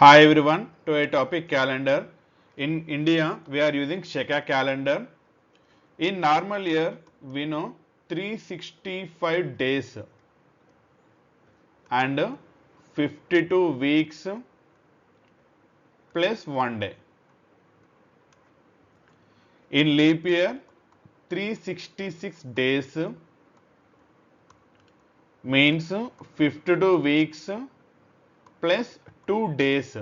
Hi everyone, to a topic calendar. In India, we are using Shaka calendar. In normal year, we know 365 days and 52 weeks plus 1 day. In leap year, 366 days means 52 weeks plus 2 days.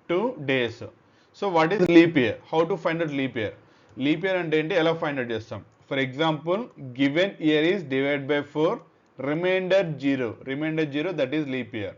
2 days. So what is leap year? How to find out leap year? Leap year అంటే ఏంటి ఎలా find out చేస్తాం? For example given year is divide by 4 remainder 0 that is leap year.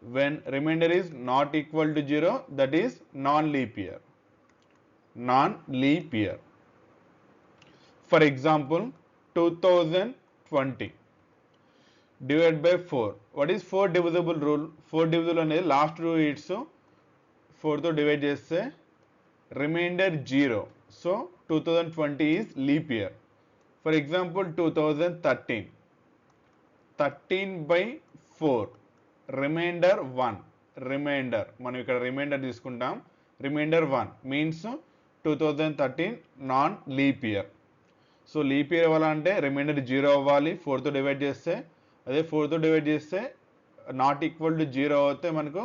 When remainder is not equal to 0 that is non-leap year. Non-leap year. For example 2020 divided by 4. What is 4 divisible rule? 4 divisible అనేది last rule it's 4తో divide చేస్తే remainder 0. So 2020 is leap year. For example 2013 13/4 remainder 1 remainder మనం ఇక్కడ remainder తీసుకుంటాం remainder 1 means 2013 non leap year. So leap year అవ్వాలంటే remainder 0 అవ్వాలి 4తో divide చేస్తే. అదే 4తో డివైడ్ చేస్తే నాట్ ఈక్వల్ టు 0 అవుతే మనకు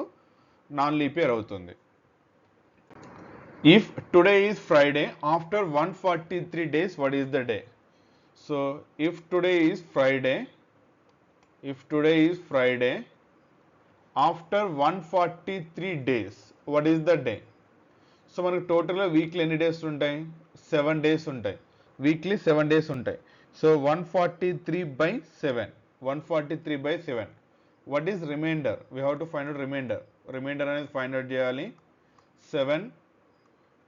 నాన్ లీప్ ఇయర్ అవుతుంది. If today is Friday, after 143 days, what is the day? So, if today is Friday, after 143 days, what is the day? So, మనకు టోటల్గా వీక్లీ ఎన్ని డేస్ ఉంటాయి? 7 days ఉంటాయి. Weekly 7 days ఉంటాయి. So 143/7. 143/7. What is remainder? We have to find out remainder. Remainder అనేది find out చేయాలి. 7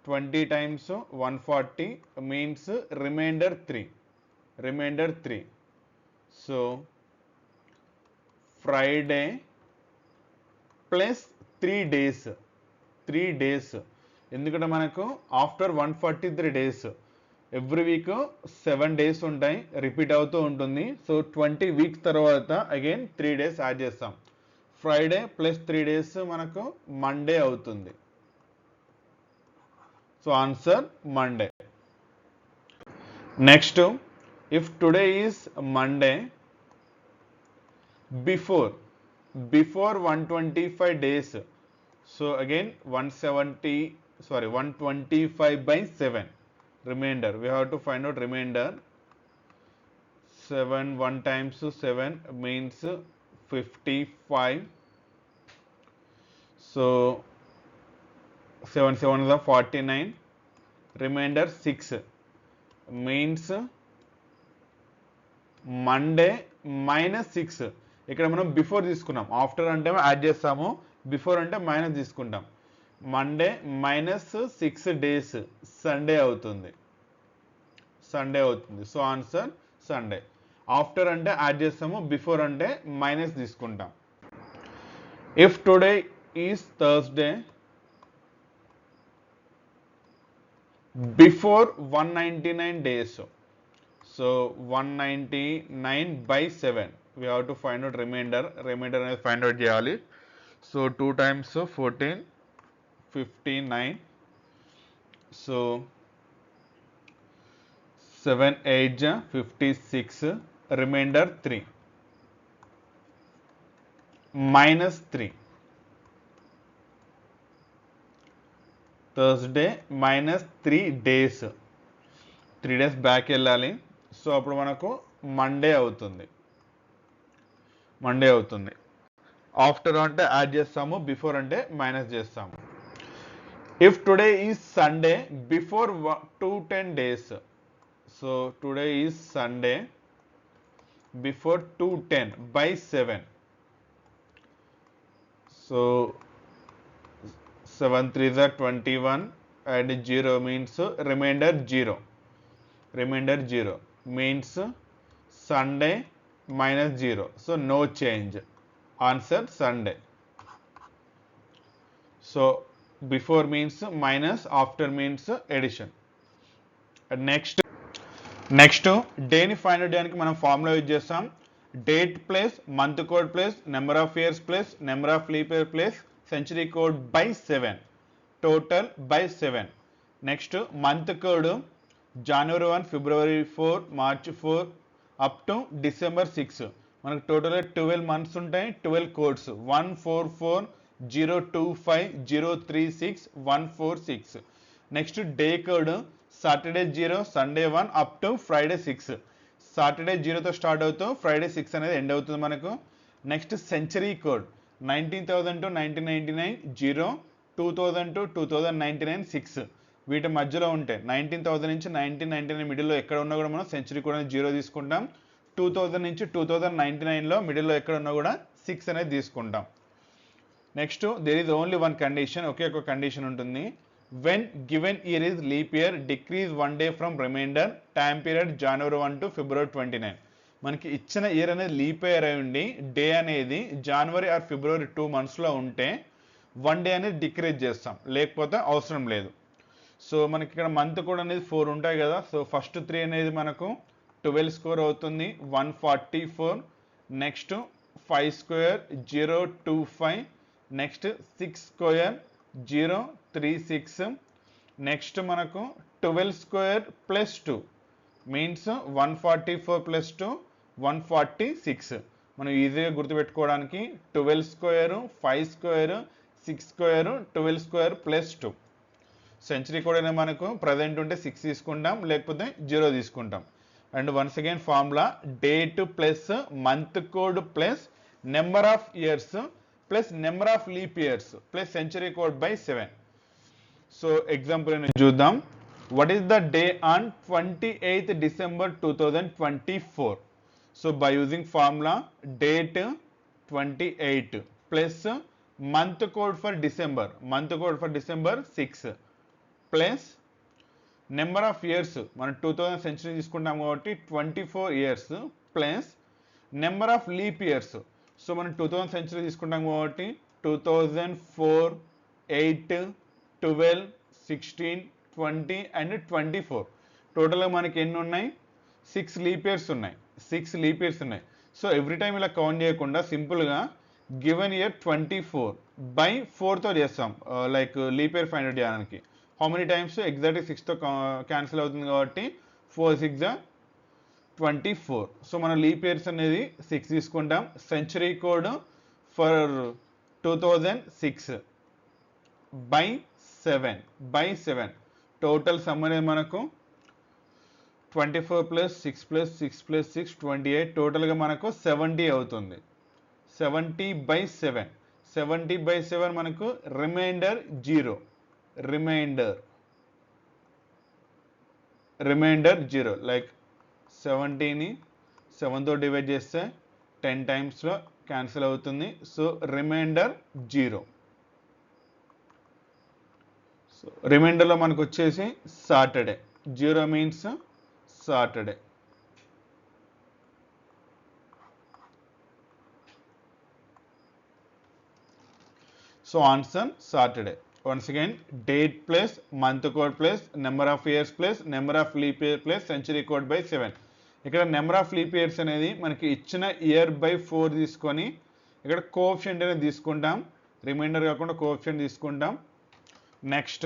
20 times 140 means remainder 3. So Friday plus 3 days ఎందుకంటే మనకు after 143 days every week 7 days ఉంటాయి రిపీట్ అవుతూ ఉంటుంది. సో 20 వీక్స్ తర్వాత అగైన్ 3 days యాడ్ చేస్తాం. Friday plus 3 days మనకు మండే అవుతుంది. So answer Monday. Next, if today is Monday, before 125 days, so again 125/7 remainder. We have to find out remainder. 1 times 7 means 55. So 7 7 is 49. Remainder 6 means Monday minus 6. ఇక్కడ మనం before తీసుకున్నాం after అంటే add చేస్తాము before అంటే minus తీసుకుంటాం. Monday minus 6 days Sunday అవుతుంది. So answer Sunday. After అంటే add చేస్తాము బిఫోర్ అంటే మైనస్ తీసుకుంటాం. If today is Thursday before 199 days, so 199/7 we have to find out remainder అనేది find out చేయాలి. so 2 times 14 59. so 7 8 56 remainder 3 minus 3. Thursday minus 3 days 3 days back వెళ్ళాలి. So అప్పుడు మనకు Monday అవుతుంది. ఆఫ్టర్ అంటే యాడ్ చేస్తాము బిఫోర్ అంటే మైనస్ చేస్తాము. If today is Sunday before 210 days, so today is Sunday before 210/7. So 7 3s are 21 and 0 means remainder 0 means Sunday minus 0. So no change. Answer Sunday. So before means minus, after means addition. Next day ni find out చేయడానికి మనం formula use చేస్తాం. Date plus month code plus number of years plus number of leap year plus century code by 7, total by 7. Next month code January 1, February 4, March 4 up to December 6. మనకు టోటల్గా 12 months ఉంటాయి, 12 codes 144025036146. Next day code Saturday 0, Sunday 1 up to Friday 6. Saturday 0తో start అవుతూ Friday 6 అనేది end అవుతుంది మనకు. Next century code 19,000 to 1999 0, 2000 to 2099 6. వీటి మధ్యలో ఉంటాయి. 19,000 నుంచి 1999 మిడిల్లో ఎక్కడ ఉన్నా కూడా మనం సెంచరీ కోడ్ అనేది 0 తీసుకుంటాం. 2000 నుంచి 2099లో మిడిల్లో ఎక్కడ ఉన్నా కూడా 6 అనేది తీసుకుంటాం. Next there is only one condition, ఒకే ఒక కండిషన్ ఉంటుంది. When given year is leap year decrease 1 day from remainder time period January 1 to February 29. మనకి ఇచ్చిన ఇయర్ అనేది లీప్ ఇయర్ అయి ఉండి డే అనేది జనవరి ఆర్ ఫిబ్రవరి 2 monthsలో ఉంటే 1 day అనేది డిక్రీజ్ చేస్తాం, లేకపోతే అవసరం లేదు. సో మనకి ఇక్కడ మంత్ కూడా అనేది 4 ఉంటాయి కదా. సో ఫస్ట్ 3 అనేది మనకు 12 స్క్వేర్ అవుతుంది 144. Next 5 square 025. Next 6 square 036. Next మనకు 12 స్క్వేర్ ప్లస్ 2 మీన్స్ 144 ప్లస్ 2 146. మనం ఈజీగా గుర్తుపెట్టుకోవడానికి 12 square 5 square 6 square 12 square plus 2. Century code అనేది మనకు ప్రజెంట్ ఉంటే 6 తీసుకుంటాం, లేకపోతే 0 తీసుకుంటాం. And once again formula date plus month code plus number of years plus number of leap years plus century code by 7. So example అనేది చూద్దాం. What is the day on 28th December 2024? So by using formula date 28 plus month code for December, month code for December 6 plus number of years మనం 2000 century తీసుకుంటాం కాబట్టి 24 years plus number of leap years. So మనం 2000 century తీసుకుంటాం కాబట్టి 2004 8 12 16 20 and 24. టోటల్గా మనకి ఎన్ని ఉన్నాయి? 6 లీప్ ఇయర్స్ ఉన్నాయి, 6 లీప్ ఇయర్స్ ఉన్నాయి. సో ఎవ్రీ టైం ఇలా కౌంట్ చేయకుండా సింపుల్గా గివెన్ ఇయర్ 24 by 4తో చేస్తాం, like leap year find out చేయడానికి. How many times? ఎగ్జాక్ట్గా 6తో క్యాన్సిల్ అవుతుంది కాబట్టి 4 6 24. సో మనం లీప్ ఇయర్స్ అనేది 6 తీసుకుంటాం. Century code for 2006 by 7. Total some అనేది మనకు 24 ప్లస్ 6 ప్లస్ 6 ప్లస్ 6 28. టోటల్గా మనకు 70 అవుతుంది. 70 by 7. 70 by 7 మనకు రిమైండర్ 0. రిమైండర్ 0. లైక్ 70ని 7తో డివైడ్ చేస్తే 10 టైమ్స్లో క్యాన్సిల్ అవుతుంది. So remainder 0. సో రిమైండర్లో మనకు వచ్చేసి Saturday. 0 means Saturday. So answer Saturday. Once again date plus month code plus number of years plus number of leap year plus century code by 7. ఇక్కడ number of leap years అనేది మనకి ఇచ్చిన year by 4 తీసుకొని ఇక్కడ coefficient అనేది తీసుకుంటాం, reminder కాకుండా coefficient తీసుకుంటాం. Next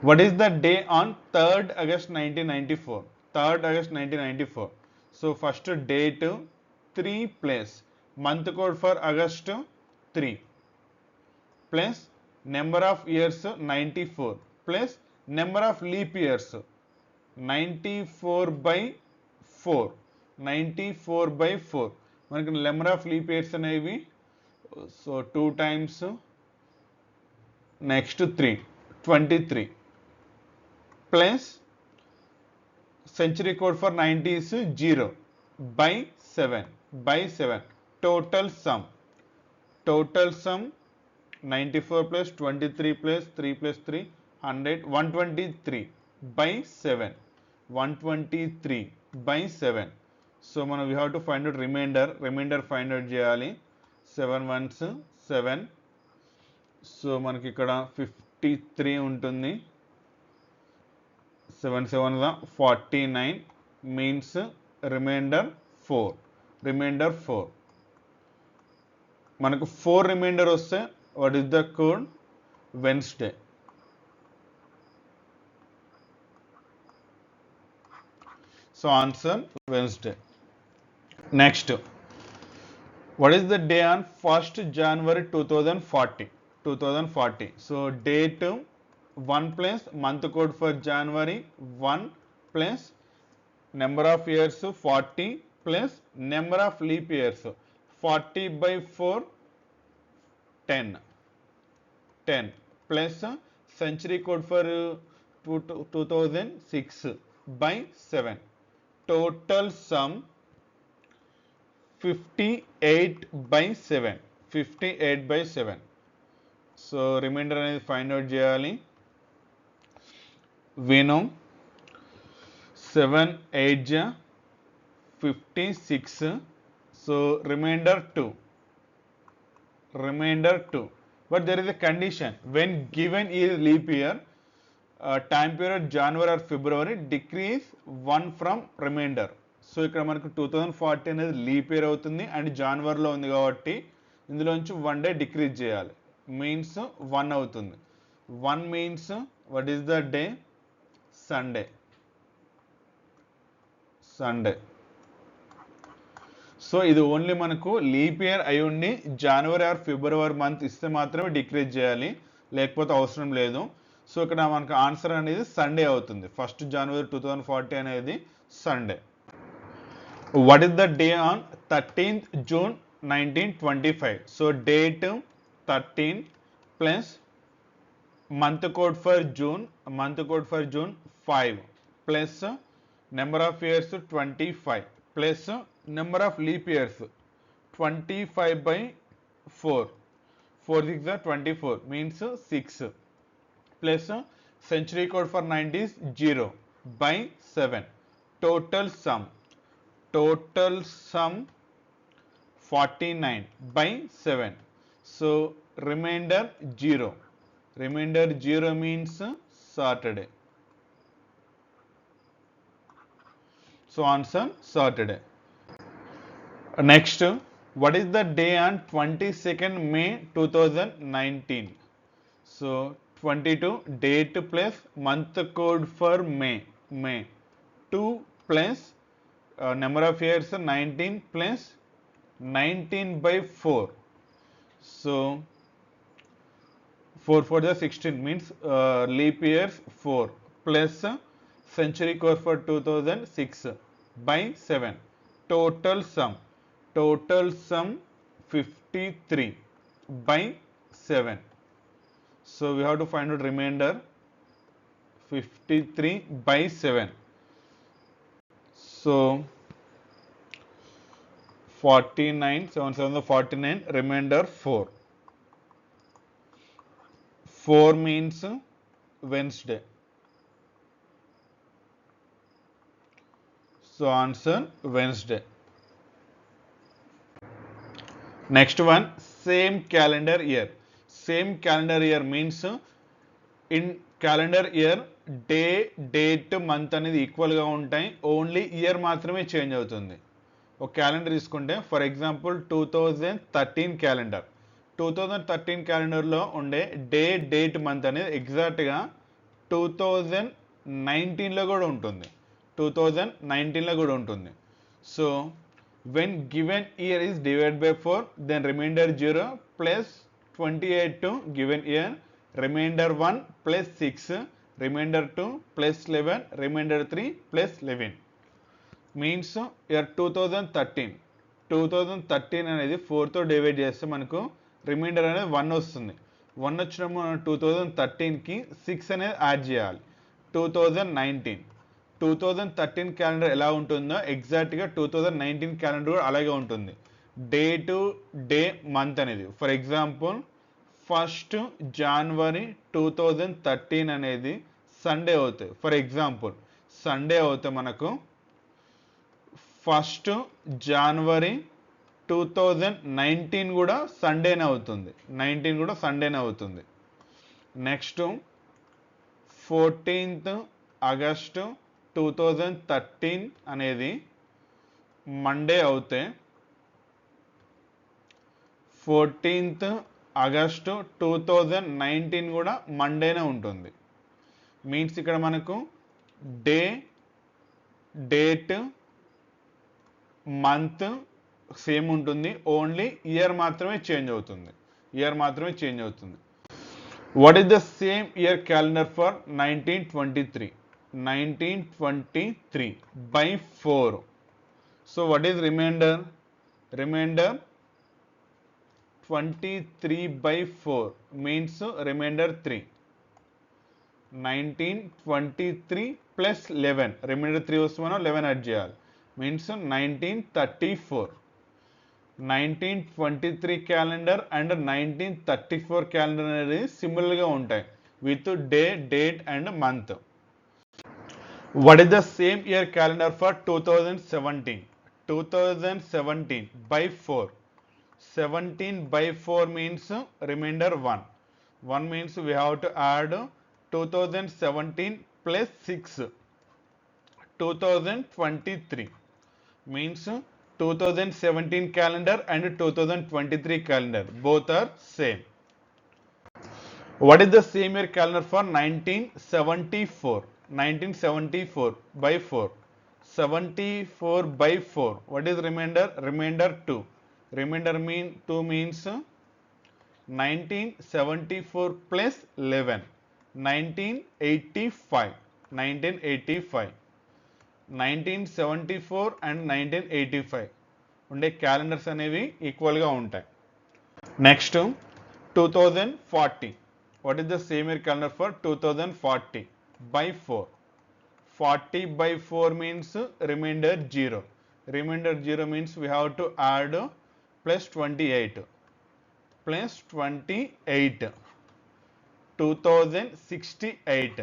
what is the day on 3rd August 1994? 3rd August 1994. So first date 3 plus month code for August 3 plus number of years 94 plus number of leap years 94 by 4. 94 by 4 మనకి number of leap years అనేవి so 2 times next 3 23 plus century code for 90s 0 by 7. Total some 94 plus 23 plus 3 plus 3 100 123 by 7. 123 by 7. So మనం we have to find out remainder find out చేయాలి. 7 ones 7. So మనకి ఇక్కడ 53 ఉంటుంది. 7 7 49 means reminder 4. మనకు 4 reminder వస్తే What is the code? Wednesday. So answer Wednesday. Next, what is the day on 1st January 2040? 2040. So date 1 plus month code for January 1 plus number of years 40 plus number of leap years 40 by 4 10 10 plus century code for 2006 by 7. Total sum 58 by 7. 58 by 7. So remainder అనేది find out చేయాలి. విను 7 8 56. So remainder 2. But there is a condition. When given is leap year, time period January or February decrease 1 from remainder. So ఇక్కడ మనకు 2040 అనేది leap year అవుతుంది and జనవరిలో ఉంది కాబట్టి ఇందులోంచి 1 డే డిక్రీజ్ చేయాలి. మీన్స్ 1 అవుతుంది. 1 means what is the day? Sunday. So ఇది ఓన్లీ మనకు లీప్ ఇయర్ అయి ఉండి జనవరి ఆర్ ఫిబ్రవరి మంత్ ఇస్తే మాత్రమే డిక్రీజ్ చేయాలి, లేకపోతే అవసరం లేదు. సో ఇక్కడ మనకు ఆన్సర్ అనేది సండే అవుతుంది. 1st January 2040 అనేది Sunday. What is the day on 13th June 1925? So date 13 plus month code for June 5 plus number of years 25 plus number of leap years 25 by 4. 4 6 are 24 means 6 plus century code for 90 is 0 by 7. Total sum 49 by 7. So remainder 0. Remainder 0 means Saturday. So answer Saturday. Next, what is the day on 22nd May 2019? So 22 date plus month code for May 2 plus number of years 19 plus 19 by 4. So 4 for the 16 means leap years 4 plus century code for 2006 by 7. Total sum 53 by 7. So we have to find out remainder 53 by 7. So 49 7 7 49, remainder 4. 4 means Wednesday. So answer Wednesday. Next one, same calendar year. Same calendar year means in calendar year day date month అనేది ఈక్వల్గా ఉంటాయి, only year మాత్రమే change అవుతుంది. ఒక calendar తీసుకుంటే for example 2013 calendar. 2013 క్యాలెండర్లో ఉండే date month అనేది ఎగ్జాక్ట్గా 2019లో కూడా ఉంటుంది. 2019లో కూడా ఉంటుంది. So when given year is divide by 4, then remainder 0 plus 28 to given year, remainder 1 plus 6, remainder 2 plus 11, remainder 3 plus 11 means year 2013 అనేది 4 తో డివైడ్ చేస్తే మనకు రిమైండర్ అనేది 1 వస్తుంది. 1 వచ్చినప్పుడు మనం 2013కి 6 అనేది యాడ్ చేయాలి. 2013 క్యాలెండర్ ఎలా ఉంటుందో ఎగ్జాక్ట్గా 2019 క్యాలెండర్ కూడా అలాగే ఉంటుంది. డే టు డే మంత్ అనేది ఫర్ ఎగ్జాంపుల్ 1st January 2013 అనేది సండే అవుతాయి. ఫర్ ఎగ్జాంపుల్ సండే అవుతే మనకు 1st January 2019 కూడా సండేనే అవుతుంది. 19 కూడా సండేనే అవుతుంది. నెక్స్ట్ 14th August 2013 అనేది మండే అవుతే 14th ఆగస్టు 2019 కూడా మండేనే ఉంటుంది. మీన్స్ ఇక్కడ మనకు డే, డేట్, మంత్ సేమ్ ఉంటుంది, ఓన్లీ ఇయర్ మాత్రమే చేంజ్ అవుతుంది. What is the same year calendar for 1923? 1923 by 4. So what is remainder? Remainder 23 by 4 means remainder 3. 1923 plus 11. Remainder 3 వస్తే మనం 11 యాడ్ చేయాలి. మీన్స్ 1934. 1923 క్యాలెండర్ అండ్ 1934 క్యాలెండర్ అనేది సిమిలర్గా ఉంటాయి with day, date and month. What is the same year calendar for 2017? 2017 by 4. 17 by 4 means remainder 1. 1 means we have to add 2017 plus 6. 2023 means 2017 calendar and 2023 calendar both are same. What is the same year calendar for 1974? 1974 by 4. 74 by 4. What is remainder? Remainder 2. Remainder 2 means 1974 plus 11. 1985. 1985. 1974 and 1985 ఉండే calendars అనేవి ఈక్వల్గా ఉంటాయి. Next 2040. What is the same year calendar for 2040? By 4. 40 by 4 means remainder 0. Remainder 0 means we have to add plus 28. Plus 28. 2068.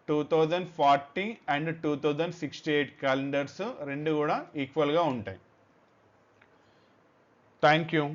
2040 and 2068 calendars రెండు కూడా ఈక్వల్గా ఉంటాయి. Thank you.